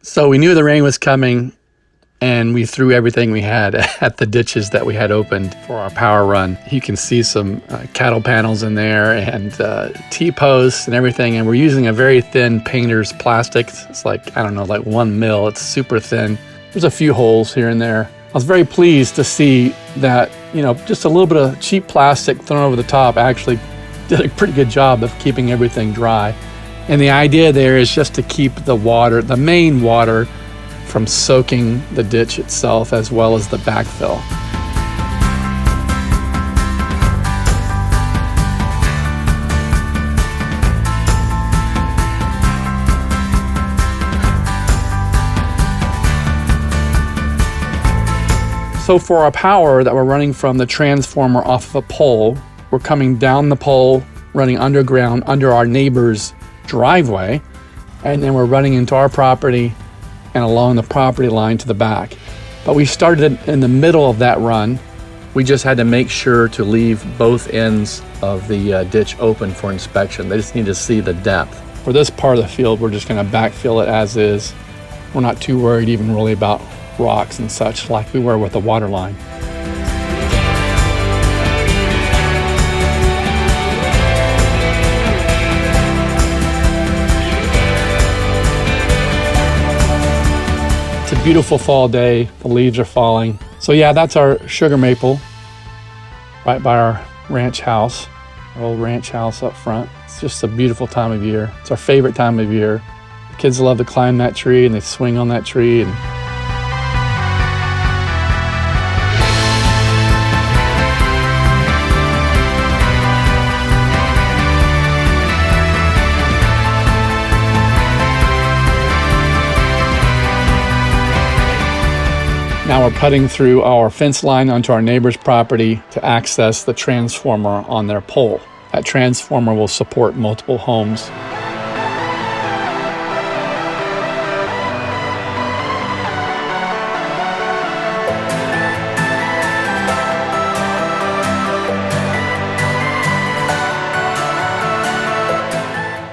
So we knew the rain was coming, and we threw everything we had at the ditches that we had opened for our power run. You can see some cattle panels in there and T-posts and everything. And we're using a very thin painter's plastic. It's like, I don't know, like 1 mil. It's super thin. There's a few holes here and there. I was very pleased to see that, you know, just a little bit of cheap plastic thrown over the top actually did a pretty good job of keeping everything dry. And the idea there is just to keep the water, the main water, from soaking the ditch itself as well as the backfill. So for our power that we're running from the transformer off of a pole, we're coming down the pole, running underground under our neighbor's driveway, and then we're running into our property and along the property line to the back. But we started in the middle of that run. We just had to make sure to leave both ends of the ditch open for inspection. They just need to see the depth. For this part of the field, we're just gonna backfill it as is. We're not too worried even really about rocks and such like we were with the water line. It's a beautiful fall day. The leaves are falling. So yeah, that's our sugar maple right by our ranch house, our old ranch house up front. It's just a beautiful time of year. It's our favorite time of year. The kids love to climb that tree and they swing on that tree. And now we're putting through our fence line onto our neighbor's property to access the transformer on their pole. That transformer will support multiple homes.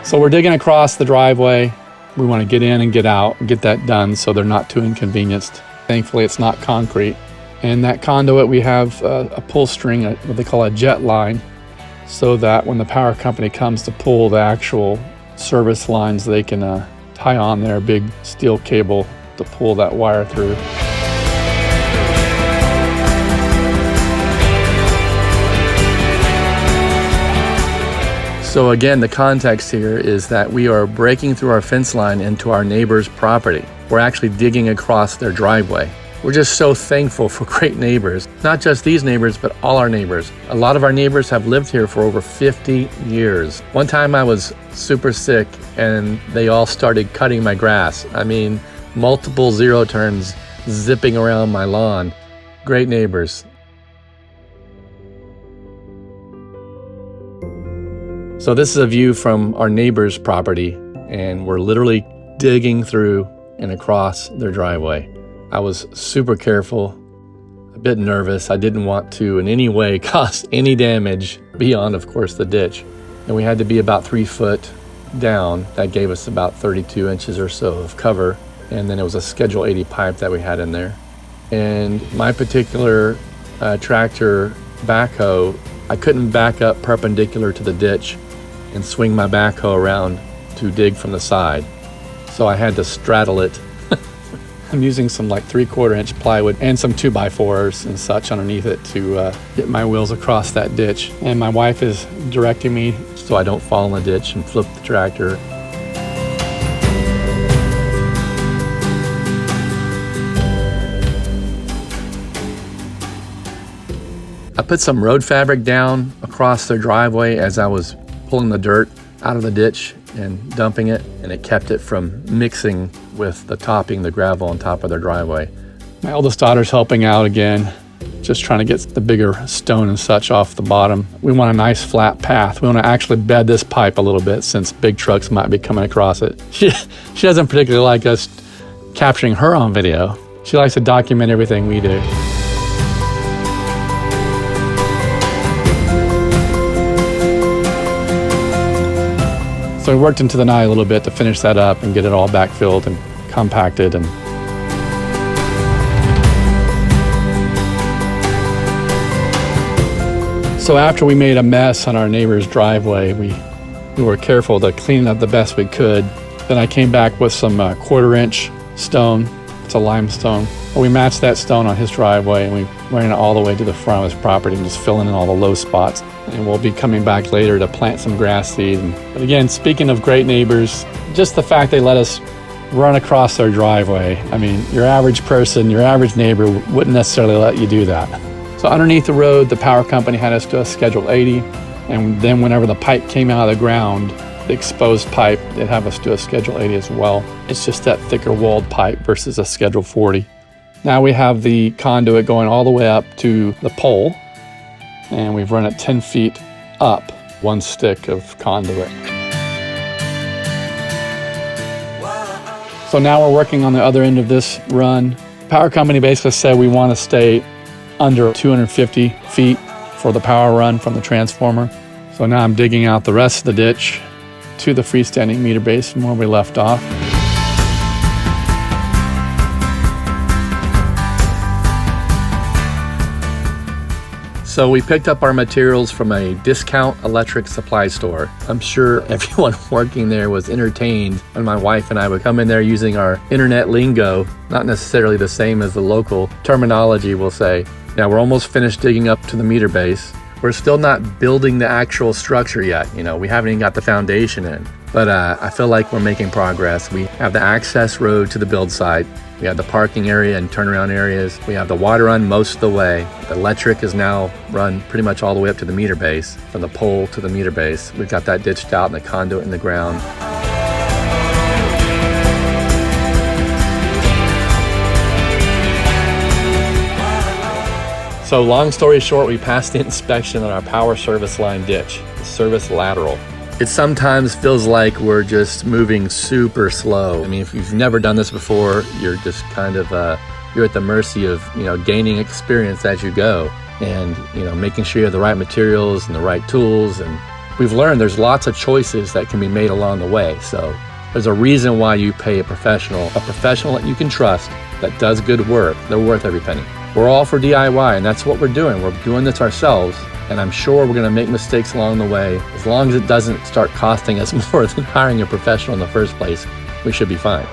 So we're digging across the driveway. We want to get in and get out and get that done so they're not too inconvenienced. Thankfully, it's not concrete. And that conduit, we have a pull string, what they call a jet line, so that when the power company comes to pull the actual service lines, they can tie on their big steel cable to pull that wire through. So again, the context here is that we are breaking through our fence line into our neighbor's property. We're actually digging across their driveway. We're just so thankful for great neighbors. Not just these neighbors, but all our neighbors. A lot of our neighbors have lived here for over 50 years. One time I was super sick and they all started cutting my grass. I mean, multiple zero turns zipping around my lawn. Great neighbors. So this is a view from our neighbor's property, and we're literally digging through and across their driveway. I was super careful, a bit nervous. I didn't want to in any way cause any damage beyond, of course, the ditch. And we had to be about 3 foot down. That gave us about 32 inches or so of cover. And then it was a Schedule 80 pipe that we had in there. And my particular tractor backhoe, I couldn't back up perpendicular to the ditch and swing my backhoe around to dig from the side. So I had to straddle it. I'm using some like 3/4 inch plywood and some 2x4s and such underneath it to get my wheels across that ditch. And my wife is directing me so I don't fall in the ditch and flip the tractor. I put some road fabric down across their driveway as I was pulling the dirt out of the ditch and dumping it, and it kept it from mixing with the topping, the gravel on top of their driveway. My oldest daughter's helping out again, just trying to get the bigger stone and such off the bottom. We want a nice flat path. We want to actually bed this pipe a little bit since big trucks might be coming across it. She doesn't particularly like us capturing her on video. She likes to document everything we do. So we worked into the night a little bit to finish that up and get it all backfilled and compacted. And so after we made a mess on our neighbor's driveway, we were careful to clean it up the best we could. Then I came back with some 1/4-inch stone. It's a limestone. We matched that stone on his driveway, and we ran it all the way to the front of his property and just filling in all the low spots. And we'll be coming back later to plant some grass seed. But again, speaking of great neighbors, just the fact they let us run across their driveway. I mean, your average person, your average neighbor wouldn't necessarily let you do that. So underneath the road, the power company had us do a Schedule 80. And then whenever the pipe came out of the ground, the exposed pipe, they'd have us do a Schedule 80 as well. It's just that thicker walled pipe versus a Schedule 40. Now we have the conduit going all the way up to the pole, and we've run it 10 feet up, one stick of conduit. So now we're working on the other end of this run. Power company basically said we want to stay under 250 feet for the power run from the transformer. So now I'm digging out the rest of the ditch to the freestanding meter base from where we left off. So we picked up our materials from a discount electric supply store. I'm sure everyone working there was entertained when my wife and I would come in there using our internet lingo, not necessarily the same as the local terminology, we'll say. Now we're almost finished digging up to the meter base. We're still not building the actual structure yet. We haven't even got the foundation in. But I feel like we're making progress. We have the access road to the build site. We have the parking area and turnaround areas. We have the water run most of the way. The electric is now run pretty much all the way up to the meter base, from the pole to the meter base. We've got that ditched out and the conduit in the ground. So long story short, we passed the inspection on our power service line ditch, the service lateral. It sometimes feels like we're just moving super slow. I mean, if you've never done this before, you're just kind of, you're at the mercy of, gaining experience as you go and, making sure you have the right materials and the right tools. And we've learned there's lots of choices that can be made along the way. So there's a reason why you pay a professional that you can trust, that does good work. They're worth every penny. We're all for DIY, and that's what we're doing. We're doing this ourselves. And I'm sure we're going to make mistakes along the way. As long as it doesn't start costing us more than hiring a professional in the first place, we should be fine.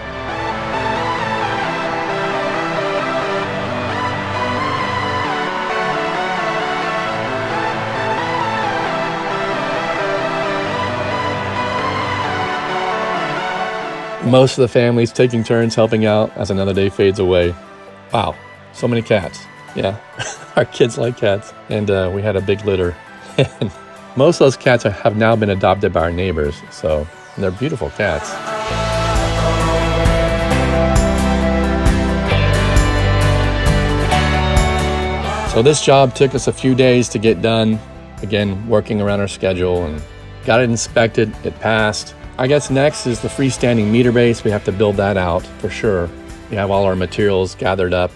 Most of the family's taking turns helping out as another day fades away. Wow, so many cats. Yeah, our kids like cats, and we had a big litter. And most of those cats have now been adopted by our neighbors, so they're beautiful cats. So this job took us a few days to get done. Again, working around our schedule, and got it inspected, it passed. I guess next is the freestanding meter base. We have to build that out for sure. We have all our materials gathered up.